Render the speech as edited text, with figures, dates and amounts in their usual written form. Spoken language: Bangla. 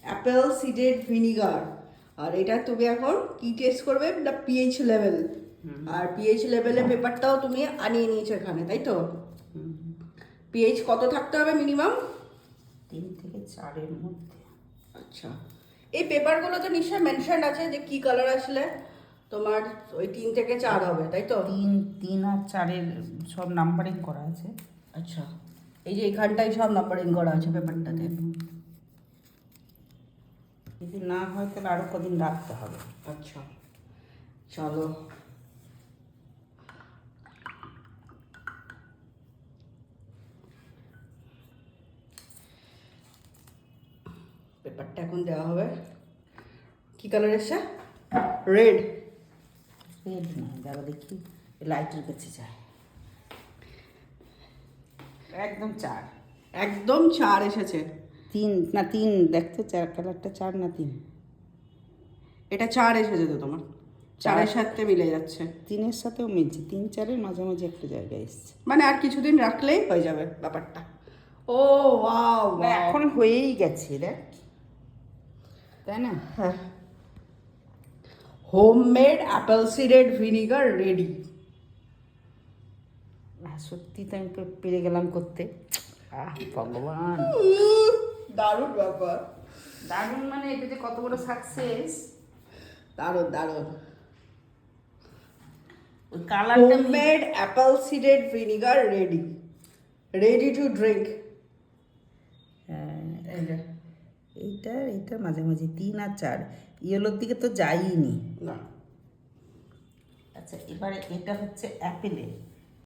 Apple seeded vinegar. আর এটা তুমি এখন কি টেস্ট করবে? না পিএইচ লেভেল। আর পিএইচ লেভেলের পেপারটাও তুমি আনিয়ে নিয়েছো এখানে, তাই তো? পিএইচ কত থাকতে হবে মিনিমাম? 3 থেকে 4-এর মধ্যে। আচ্ছা, এই পেপারগুলো তো নিশ্চয়ই মেনশন আছে যে কি কালার আসলে তোমার ওই 3 থেকে 4 হবে, তাই তো? 3 আর 4-এর সব নাম্বারিং করা আছে। আচ্ছা, এই যে এখানটাই সব নাম্বারিং করা আছে পেপারটাতে। যদি না হয় তাহলে আরও কদিন রাখতে হবে। আচ্ছা চলো, পেপারটা এখন দেওয়া হবে। কি কালার এসছে? রেড। রেড না, দাঁড়া দেখি লাইটের কাছে যায়। একদম 4। একদম 4 এসেছে। 3 না 3 দেখতে 4 কালারটা 4 না 3? এটা 4 এসেছে তো তোমার, 4-এর সাথে মিলে যাচ্ছে। 3-এর সাথেও মিলছে, 3-4-এর মাঝামাঝি একটা জায়গায় এসছে। মানে আর কিছুদিন রাখলেই হয়ে যাবে ব্যাপারটা। ও ওয়াও, না এখন হয়েই গেছে দেখ, তাই না? হ্যাঁ, homemade Apple seeded vinegar ready. সত্যি তো আমি পেরে গেলাম করতে। ভগবান, দারুণ ব্যাপার, দারুণ। মানে এটা যে কত বড় সাকসেস! দারুণ দারুণ। ওই কালারটা homemade Apple seeded vinegar ready, ready to drink. এইটার মাঝামাঝি 3 আর 4, ইয়েলোর দিকে তো যাইনি না। আচ্ছা, এবারে এটা হচ্ছে অ্যাপেলের।